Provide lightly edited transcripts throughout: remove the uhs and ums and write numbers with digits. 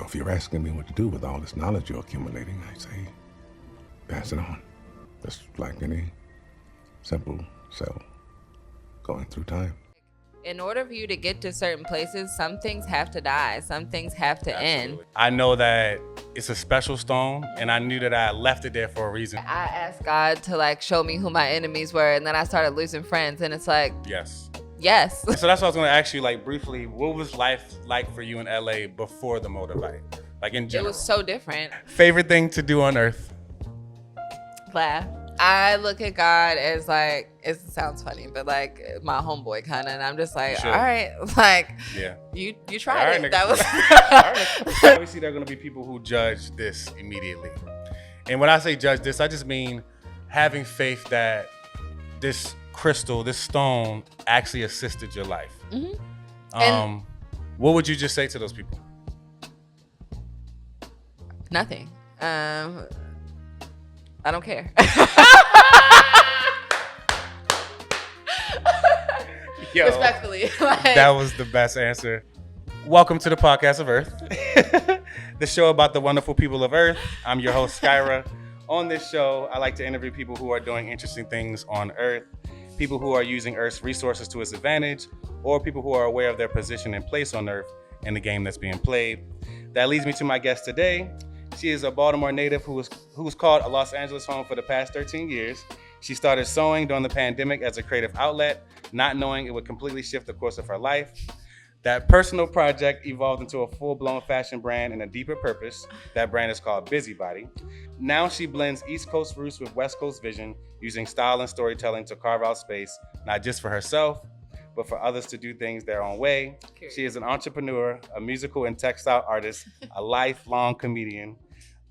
So if you're asking me what to do with all this knowledge you're accumulating, I say, pass it on. Just like any simple cell going through time. In order for you to get to certain places, some things have to die. Some things have to end. I know that it's a special stone, and I knew that I left it there for a reason. I asked God to like show me who my enemies were, and then I started losing friends, and it's like, Yes. So that's what I was going to ask you, like briefly, what was life like for you in LA before the Moldavite? Like in general. It was so different. Favorite thing to do on earth? Laugh. I look at God as like, it sounds funny, but like my homeboy kind of, and I'm just like, all right, like, yeah, you tried it. Nigga. That was. Obviously, there are going to be people who judge this immediately, and when I say judge this, I just mean having faith that this crystal, this stone, actually assisted your life. Mm-hmm. What would you just say to those people? Nothing. I don't care. Yo, respectfully. That was the best answer. Welcome to the Podcast of Earth, the show about the wonderful people of Earth. I'm your host, Skyra. On this show, I like to interview people who are doing interesting things on Earth, people who are using Earth's resources to its advantage, or people who are aware of their position and place on Earth and the game that's being played. That leads me to my guest today. She is a Baltimore native who was called a Los Angeles home for the past 13 years. She started sewing during the pandemic as a creative outlet, not knowing it would completely shift the course of her life. That personal project evolved into a full-blown fashion brand and a deeper purpose. That brand is called Busybody. Now she blends East Coast roots with West Coast vision, using style and storytelling to carve out space, not just for herself, but for others to do things their own way. She is an entrepreneur, a musical and textile artist, a lifelong comedian,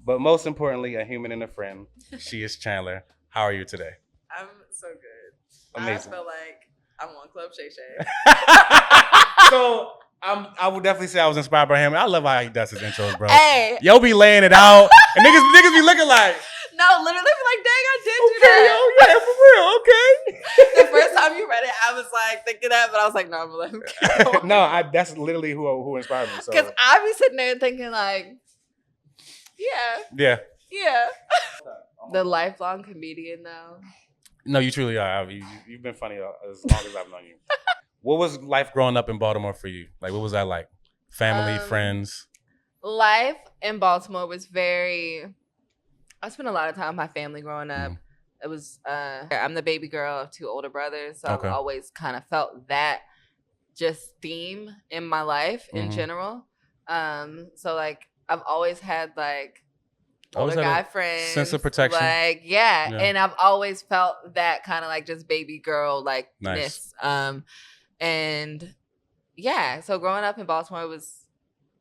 but most importantly, a human and a friend. She is Chandler. How are you today? I'm so good. Amazing. I feel like I'm on Club Shay Shay. So I would definitely say I was inspired by him. I love how he does his intros, bro. Hey. Yo be laying it out, and niggas be looking like, no, literally be like, dang, I did do that. Yo, yeah, for real, okay. The first time you read it, I was like thinking that, but I was like, no, I'm gonna let him keep going. No, that's literally who inspired me. Because I be sitting there thinking like, yeah. The lifelong comedian though. No, you truly are. You've been funny as long as I've known you. What was life growing up in Baltimore for you? Like, what was that like? Family, friends? Life in Baltimore was I spent a lot of time with my family growing up. It was, I'm the baby girl of two older brothers. So I've always kind of felt that just theme in my life in general. So like, I've always had like older guy friends. Sense of protection. Like, yeah. And I've always felt that kind of like just baby girl like ness. And yeah, so growing up in Baltimore it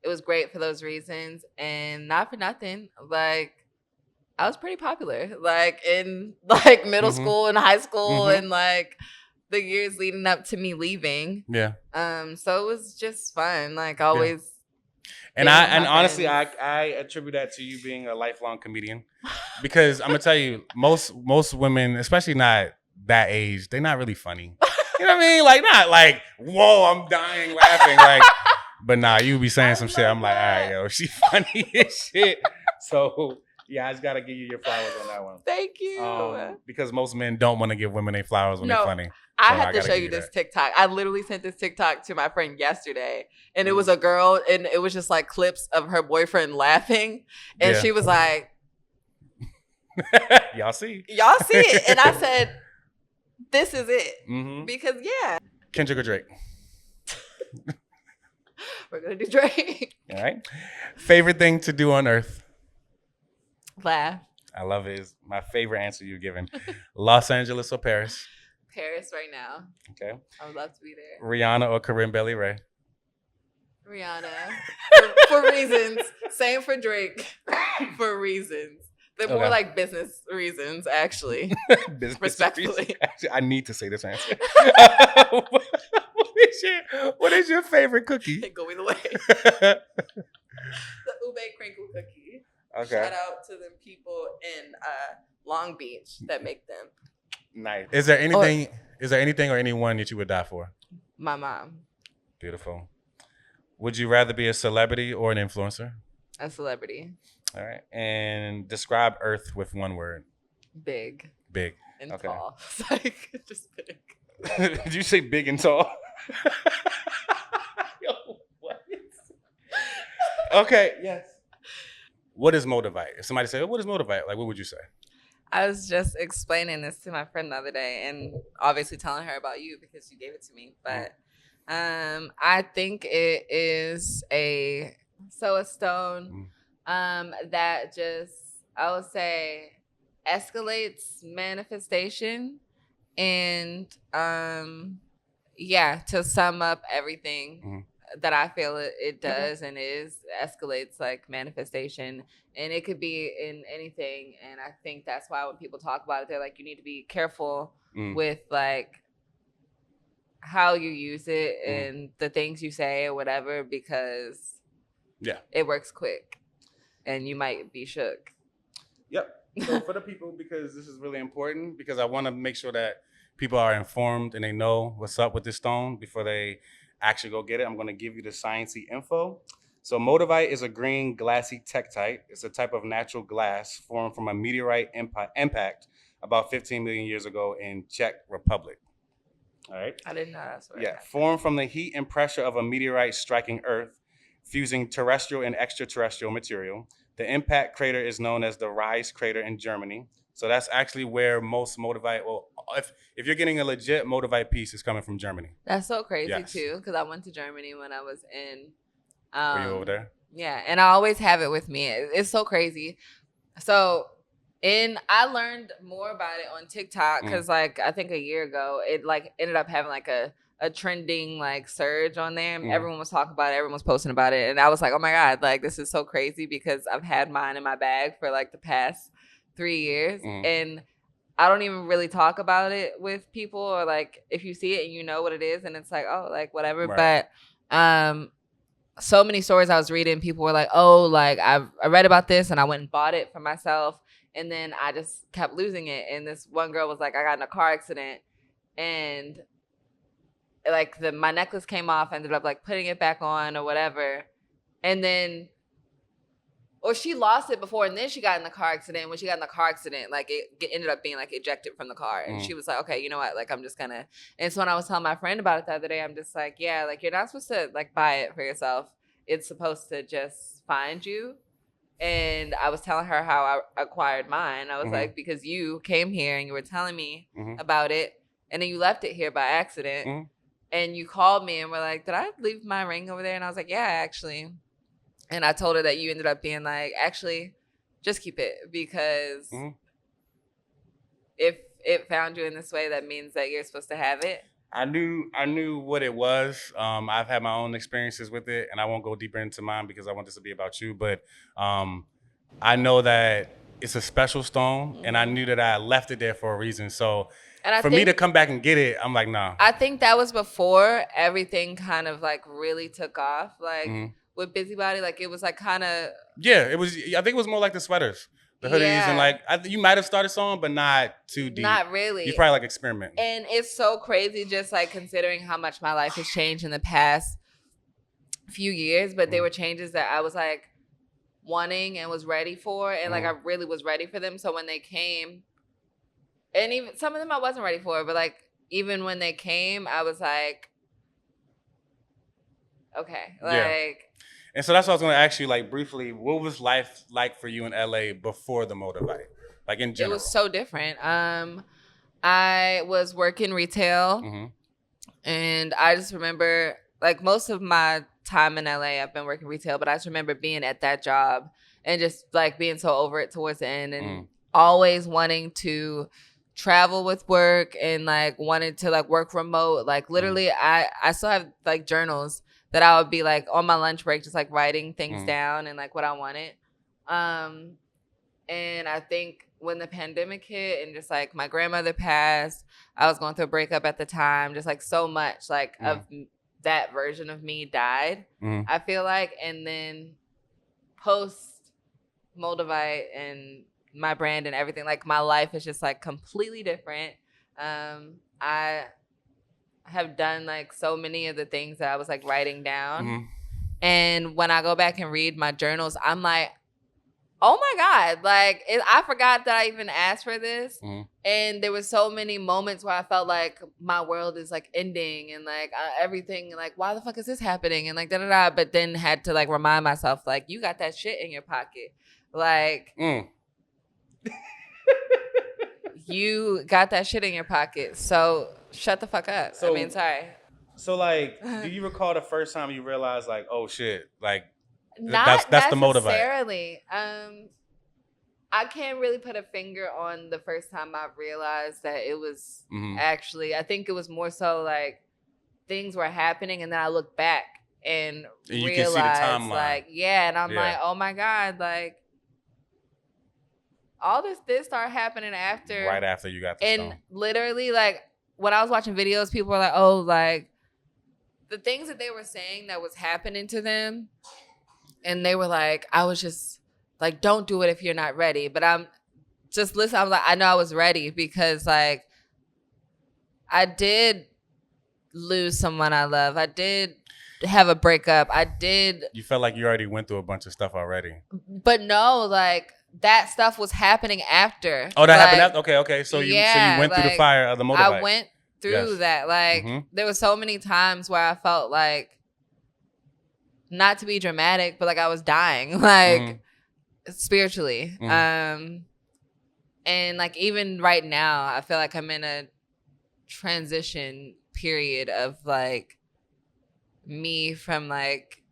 was great for those reasons, and not for nothing. Like, I was pretty popular, like in like middle school and high school, and like the years leading up to me leaving. Yeah. So it was just fun. Like always. And honestly, I attribute that to you being a lifelong comedian, because I'm gonna tell you, most women, especially not that age, they're not really funny. You know what I mean? Like, not like, whoa, I'm dying laughing. Like, but nah, you be saying some shit. I'm like, all right, yo, she funny as shit. So yeah, I just gotta give you your flowers on that one. Thank you. Because most men don't want to give women their flowers when they're funny. I had to show you this TikTok. I literally sent this TikTok to my friend yesterday, and it was a girl, and it was just like clips of her boyfriend laughing, and she was like, y'all see it. And I said, this is it. Because Kendrick or Drake? We're gonna do Drake. All right. Favorite thing to do on Earth? Laugh. I love it. It's my favorite answer you've given. Los Angeles or Paris? Paris right now. Okay. I would love to be there. Rihanna or Corinne Bailey Rae? Rihanna. for reasons. Same for Drake. For reasons. They're more like business reasons, actually. Business respectfully. Reasons. Actually, I need to say this answer. What is your favorite cookie? Go either way. The ube crinkle cookie. Okay. Shout out to the people in Long Beach that make them. Nice. Is there anything or anyone that you would die for? My mom. Beautiful. Would you rather be a celebrity or an influencer? A celebrity. All right. And describe Earth with one word. Big. Big. And Okay. tall. It's like just big. Did you say big and tall? Yo, what? Okay. Yes. What is Moldavite? If somebody said, "What is Moldavite?" Like, what would you say? I was just explaining this to my friend the other day, and obviously telling her about you because you gave it to me. But I think it is a stone that just, I would say, escalates manifestation, and to sum up everything that I feel it does and escalates like manifestation, and it could be in anything. And I think that's why when people talk about it, they're like, you need to be careful with like how you use it and the things you say or whatever, because it works quick and you might be shook. Yep. So for the people, because this is really important, because I want to make sure that people are informed and they know what's up with this stone before they actually go get it, I'm going to give you the sciencey info. So Moldavite is a green glassy tektite. It's a type of natural glass formed from a meteorite impact about 15 million years ago in Czech Republic. All right. I didn't know that's what. Yeah, formed from the heat and pressure of a meteorite striking Earth, fusing terrestrial and extraterrestrial material. The impact crater is known as the Rise crater in Germany. So that's actually where most Moldavite, well, if you're getting a legit Moldavite piece, it's coming from Germany. That's so crazy too, because I went to Germany when I was in. Were you over there? Yeah, and I always have it with me. It's so crazy. So, I learned more about it on TikTok because, like, I think a year ago, it like ended up having like a trending like surge on there. Everyone was talking about it. Everyone was posting about it, and I was like, oh my god, like this is so crazy because I've had mine in my bag for like the past 3 years, and I don't even really talk about it with people, or like if you see it and you know what it is, and it's like, oh, like whatever. Right. But so many stories I was reading, people were like, oh, like I read about this and I went and bought it for myself, and then I just kept losing it. And this one girl was like, I got in a car accident and like my necklace came off, ended up like putting it back on or whatever, and then or she lost it before and then she got in the car accident. When she got in the car accident, like it ended up being like ejected from the car, and she was like, okay, you know what, like I'm just gonna. And so when I was telling my friend about it the other day, I'm just like, yeah, like you're not supposed to like buy it for yourself. It's supposed to just find you. And I was telling her how I acquired mine. I was like, because you came here and you were telling me about it, and then you left it here by accident, and you called me and were like, did I leave my ring over there? And I was like, yeah, actually. And I told her that you ended up being like, actually, just keep it, because if it found you in this way, that means that you're supposed to have it. I knew what it was. I've had my own experiences with it, and I won't go deeper into mine because I want this to be about you. But I know that it's a special stone, and I knew that I left it there for a reason. So for me to come back and get it, I'm like, nah. I think that was before everything kind of like really took off. Like with Busybody, like it was like kind of. Yeah, it was. I think it was more like the sweaters. The hoodies and like you might have started sewing, but not too deep. Not really. You probably like experimenting. And it's so crazy, just like considering how much my life has changed in the past few years. But they were changes that I was like wanting and was ready for, and like I really was ready for them. So when they came, and even some of them I wasn't ready for, but like even when they came, I was like, okay, like. Yeah. And so that's what I was going to ask you, like, briefly, what was life like for you in LA before the Moldavite? Like, in general. It was so different. I was working retail, and I just remember, like, most of my time in LA, I've been working retail, but I just remember being at that job and just, like, being so over it towards the end, and always wanting to travel with work and, like, wanted to, like, work remote. Like, literally, I still have, like, journals that I would be like on my lunch break, just like writing things down and like what I wanted. And I think when the pandemic hit and just like my grandmother passed, I was going through a breakup at the time, just like so much like of that version of me died, I feel like. And then post Moldavite and my brand and everything, like my life is just like completely different. I have done like so many of the things that I was like writing down, And when I go back and read my journals, I'm like, oh my God, like I forgot that I even asked for this. Mm-hmm. And there were so many moments where I felt like my world is like ending and like everything, like, why the fuck is this happening? And like, da da da. But then had to like remind myself, like, you got that shit in your pocket. Like, you got that shit in your pocket. So shut the fuck up. So, I mean, sorry. So like, do you recall the first time you realized like, oh shit, like, Not that's the Moldavite? Necessarily. I can't really put a finger on the first time I realized that it was actually, I think it was more so like things were happening and then I look back and you realize can see the timeline. Like, yeah, and I'm like, oh my God, like all this started happening after. Right after you got the stone. And literally like when I was watching videos, people were like, oh, like the things that they were saying that was happening to them. And they were like, I was just like, don't do it if you're not ready. But I'm just listening. I was like, I know I was ready because like I did lose someone I love. I did have a breakup. I did. You felt like you already went through a bunch of stuff already. But no, like that stuff was happening after. Oh, that happened after? Okay. So you went through the fire of the Moldavite. I went through that. Like there were so many times where I felt like, not to be dramatic, but like I was dying, like spiritually. And like even right now, I feel like I'm in a transition period of like me from like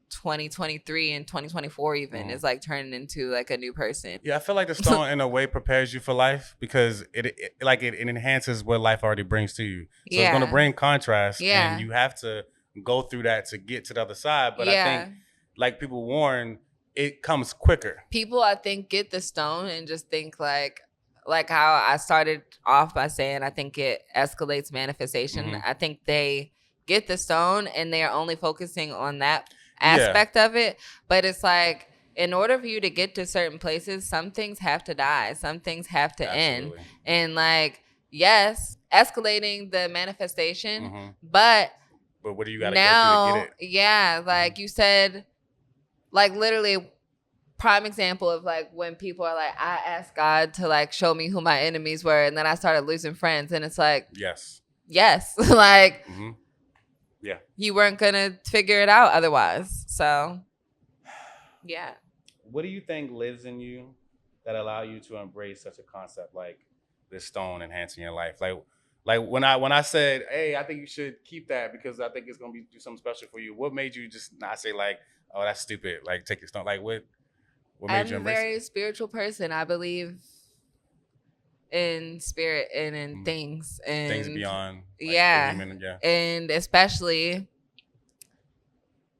2023 and 2024 even is like turning into like a new person. Yeah, I feel like the stone in a way prepares you for life because it enhances what life already brings to you. So it's going to bring contrast and you have to go through that to get to the other side. But I think, like people warn, it comes quicker. People, I think, get the stone and just think like how I started off by saying, I think it escalates manifestation. I think they get the stone and they are only focusing on that aspect of it. But it's like, in order for you to get to certain places, some things have to die. Some things have to end. And like, yes, escalating the manifestation, but what do you got to go through to get it? Yeah, like you said, like literally prime example of like when people are like, I asked God to like show me who my enemies were, and then I started losing friends, and it's like, yes, like you weren't gonna figure it out otherwise. So yeah. What do you think lives in you that allow you to embrace such a concept like this stone enhancing your life? Like when I said, hey, I think you should keep that because I think it's gonna do something special for you. What made you just not say like, oh, that's stupid? Like take your stone. Like what made you embrace it? I'm a very spiritual person. I believe in spirit and in things and things beyond. Like, human, and especially,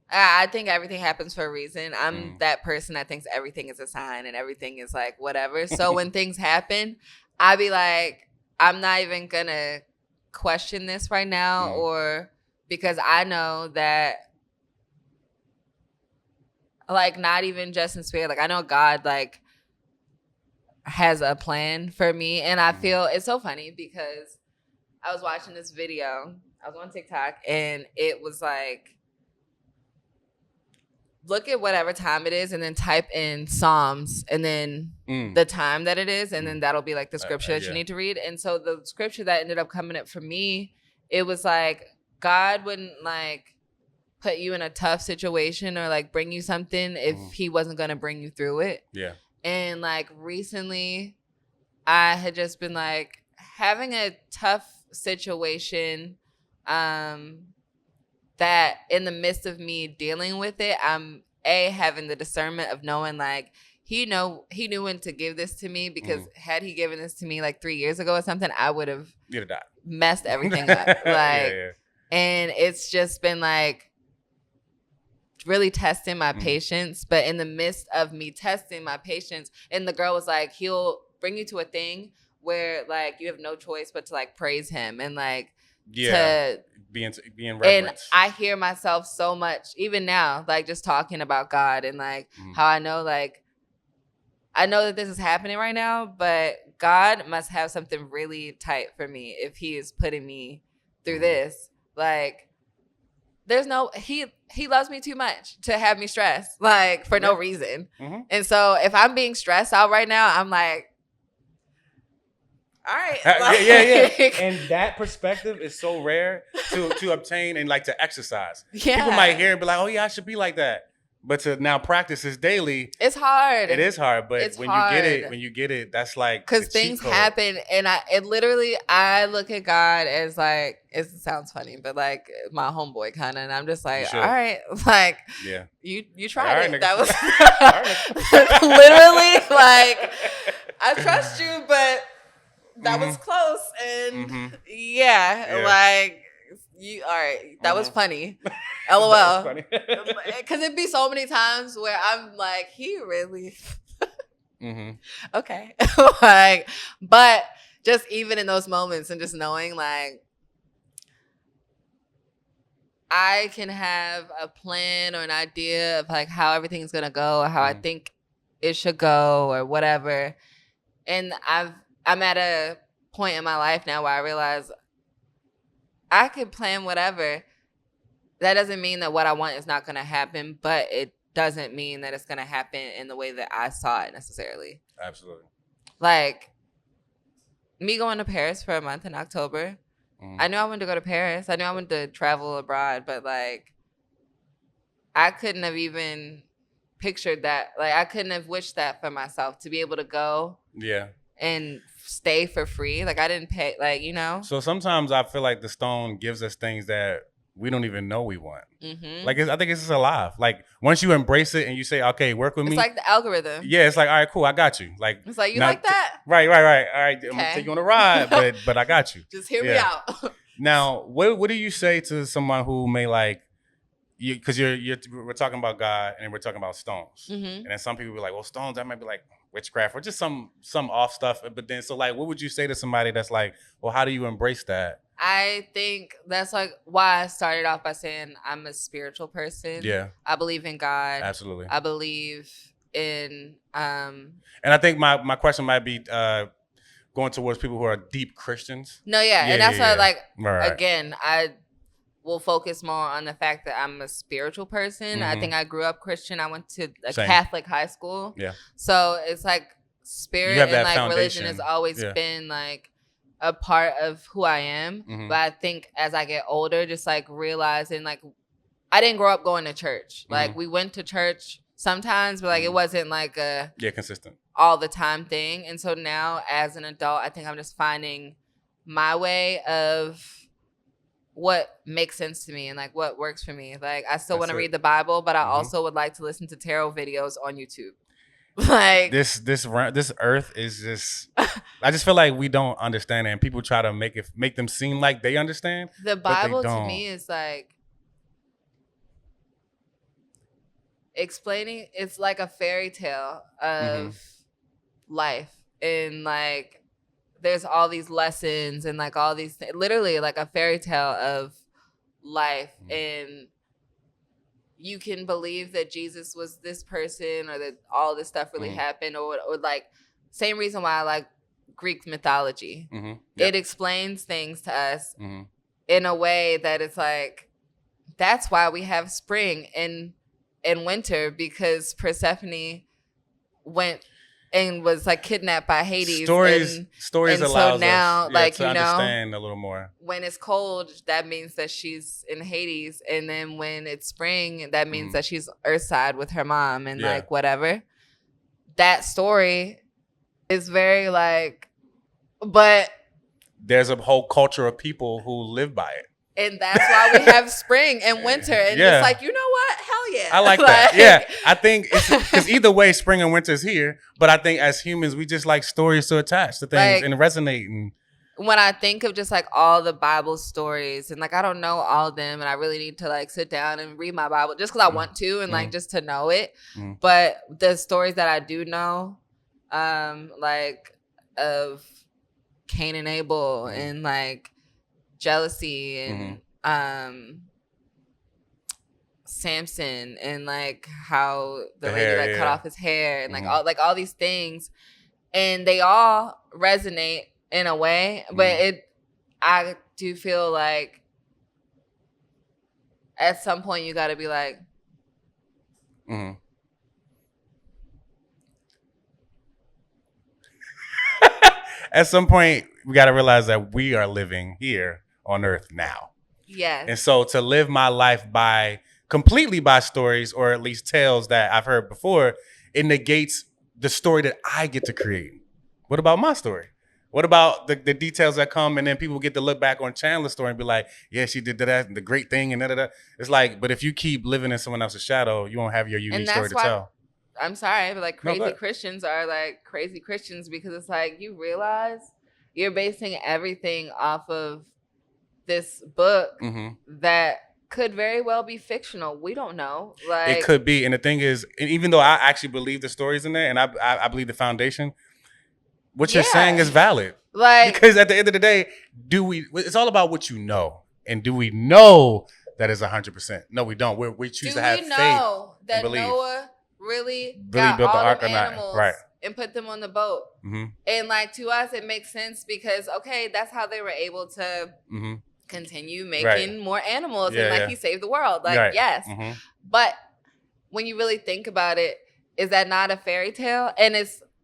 I think everything happens for a reason. I'm that person that thinks everything is a sign and everything is like whatever. So when things happen, I be like, I'm not even gonna question this right now, or because I know that, like, not even just in spirit, like I know God like has a plan for me, and I feel it's so funny because I was watching this video. I was on TikTok, and it was like, look at whatever time it is and then type in Psalms and then the time that it is, and then that'll be like the scripture that you need to read. And so the scripture that ended up coming up for me, it was like, God wouldn't like put you in a tough situation or like bring you something if he wasn't going to bring you through it. Yeah. And like recently I had just been like having a tough situation, that in the midst of me dealing with it, I'm having the discernment of knowing like he knew when to give this to me, because had he given this to me like 3 years ago or something, I would have messed everything up. Like, and it's just been like really testing my patience. But in the midst of me testing my patience, and the girl was like, he'll bring you to a thing where like you have no choice but to like praise him and like to be in reverence. And I hear myself so much even now, like just talking about God and like how I know that this is happening right now, but God must have something really tight for me if he is putting me through this. Like there's no, he loves me too much to have me stressed, like, for no reason. Mm-hmm. And so if I'm being stressed out right now, I'm like, all right. Yeah. And that perspective is so rare to obtain and like to exercise. Yeah. People might hear and be like, oh yeah, I should be like that. But to now practice this daily, it's hard. It is hard, but when you get it, that's like because things happen, and I look at God as like, it sounds funny, but like my homeboy kind of, and I'm just like, all right, like, yeah, you tried it. That was literally like, I trust you, but that was close, and like. You all right? That was funny. LOL. Because it'd be so many times where I'm like, he really. Okay. Like, but just even in those moments and just knowing, like, I can have a plan or an idea of like how everything's gonna go or how I think it should go or whatever, and I'm at a point in my life now where I realize I could plan whatever. That doesn't mean that what I want is not going to happen, but it doesn't mean that it's going to happen in the way that I saw it necessarily. Absolutely. Like, me going to Paris for a month in October, I knew I wanted to go to Paris. I knew I wanted to travel abroad, but, like, I couldn't have even pictured that. Like, I couldn't have wished that for myself, to be able to go. Yeah. And stay for free. Like, I didn't pay, like, you know. So sometimes I feel like the stone gives us things that we don't even know we want. Like, I think it's just alive. Like, once you embrace it and you say, okay, work with me. It's like the algorithm. Yeah, it's like, all right, cool, I got you. Like, it's like, you like that? Right. All right, I'm gonna take you on a ride, but I got you. Just hear me out. Now, what do you say to someone who may like, because we're talking about God and we're talking about stones, and then some people be like, well, stones, that might be like witchcraft or just some off stuff. But then, so like, what would you say to somebody that's like, well, how do you embrace that? I think that's like why I started off by saying I'm a spiritual person. Yeah, I believe in God. Absolutely, I believe in. And I think my question might be going towards people who are deep Christians. No, and that's why, like, again, I will focus more on the fact that I'm a spiritual person. I think I grew up Christian. I went to a Catholic high school. Yeah. So it's like spirit and like foundation. Religion has always been like a part of who I am. But I think as I get older, just like realizing like I didn't grow up going to church. Like we went to church sometimes, but like it wasn't like a consistent all the time thing. And so now as an adult, I think I'm just finding my way of what makes sense to me and like what works for me. Like I still want to read the Bible, but I also would like to listen to tarot videos on YouTube. Like this earth is just I just feel like we don't understand it, and people try to make them seem like they understand. The Bible to me is like explaining, it's like a fairy tale of life, and like there's all these lessons and like all these literally like a fairy tale of life, and you can believe that Jesus was this person or that all this stuff really happened, or like same reason why I like Greek mythology. It explains things to us in a way that it's like, that's why we have spring and winter, because Persephone went and was like kidnapped by Hades. Stories and allows so now, us like, to understand a little more. When it's cold, that means that she's in Hades, and then when it's spring, that means that she's Earthside with her mom and like whatever. That story is very like, but there's a whole culture of people who live by it. And that's why we have spring and winter. And it's like, you know what? Hell yeah. I like that. Yeah. I think it's because either way, spring and winter is here. But I think as humans, we just like stories to attach to things and resonate. And when I think of just like all the Bible stories, and like I don't know all of them, and I really need to like sit down and read my Bible just because I want to, and like just to know it. But the stories that I do know, like of Cain and Abel and like jealousy and Samson and like how the lady like cut off his hair and like all these things, and they all resonate in a way, but I do feel like at some point you got to be like, at some point we got to realize that we are living here on earth now. Yes. And so to live my life completely by stories, or at least tales that I've heard before, it negates the story that I get to create. What about my story? What about the details that come, and then people get to look back on Chandler's story and be like, yeah, she did that, and the great thing, and da-da-da. It's like, but if you keep living in someone else's shadow, you won't have your unique story to tell. I'm sorry, but like crazy Christians are like crazy Christians, because it's like, you realize you're basing everything off of this book that could very well be fictional. We don't know. Like, it could be. And the thing is, even though I actually believe the stories in there, and I believe the foundation, what you're saying is valid. Like, because at the end of the day, it's all about what you know. And do we know that is 100%? No, we don't. We choose to have faith. Do we know that Noah really got built all the ark them animals and put them on the boat? And like, to us, it makes sense because, okay, that's how they were able to continue making more animals. And like, he saved the world. Like, yes. But when you really think about it, is that not a fairy tale? And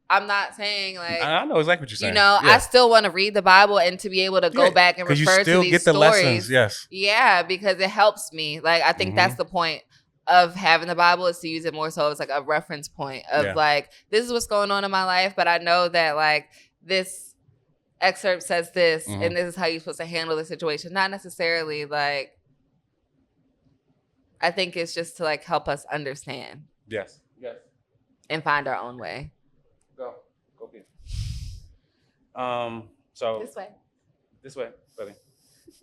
I'm not saying like, I know exactly what you're saying. You know, I still want to read the Bible and to be able to go back and refer to these stories. Lessons, yes. Yeah, because it helps me. Like, I think that's the point of having the Bible, is to use it more so as like a reference point of like, this is what's going on in my life, but I know that like this excerpt says this and this is how you're supposed to handle the situation. Not necessarily like, I think it's just to like help us understand. Yes. And find our own way. Go be. So this way, buddy.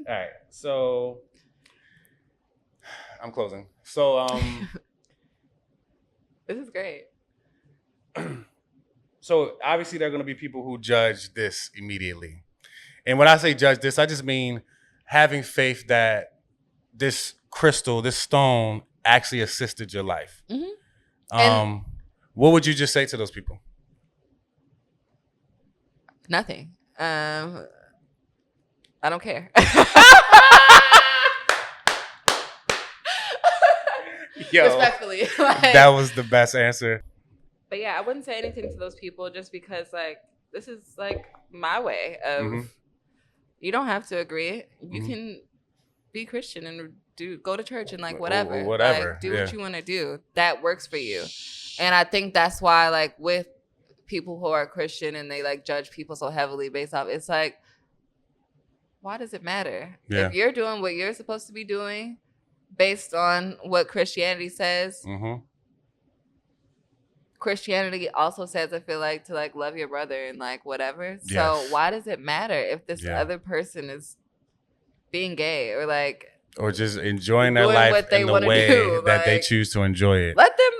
All right. So I'm closing. So this is great. So obviously there are going to be people who judge this immediately. And when I say judge this, I just mean having faith that this crystal, this stone, actually assisted your life. What would you just say to those people? Nothing. I don't care. Yo, respectfully. Like, that was the best answer. But yeah, I wouldn't say anything to those people just because like, this is like my way of, you don't have to agree. You can be Christian and go to church and like whatever. Like, do what you want to do. That works for you. And I think that's why like with people who are Christian and they like judge people so heavily based off, it's like, why does it matter? If you're doing what you're supposed to be doing based on what Christianity says, Christianity also says, I feel like, to like love your brother and like whatever. Yes. So why does it matter if this other person is being gay or like, or just enjoying their life in the way that they choose to enjoy it? Let them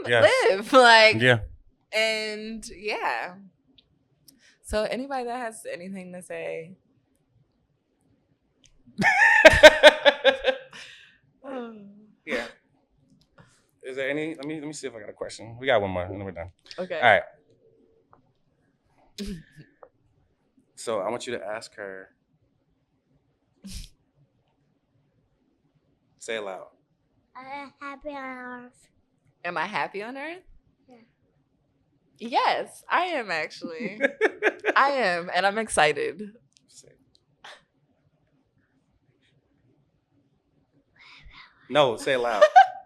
live. Like, and so anybody that has anything to say. Yeah. Is there any? Let me see if I got a question. We got one more, and then we're done. Okay. All right. So I want you to ask her. Say it loud. I'm happy on Earth. Am I happy on Earth? Yeah. Yes, I am actually. I am, and I'm excited. No, say it loud.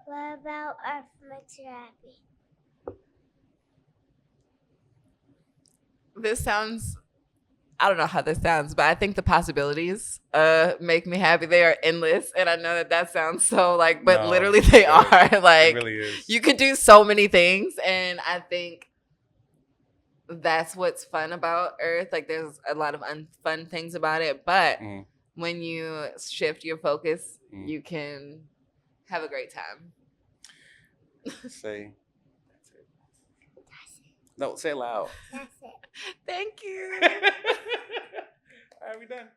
What about Earth makes you happy? This sounds, I don't know how this sounds, but I think the possibilities make me happy. They are endless. And I know that sounds so like, but literally they are. Like, it really is. You could do so many things. And I think that's what's fun about Earth. Like, there's a lot of unfun things about it. But when you shift your focus, you can have a great time. Say, that's it. No, say it loud. That's it. Thank you. All right, we done.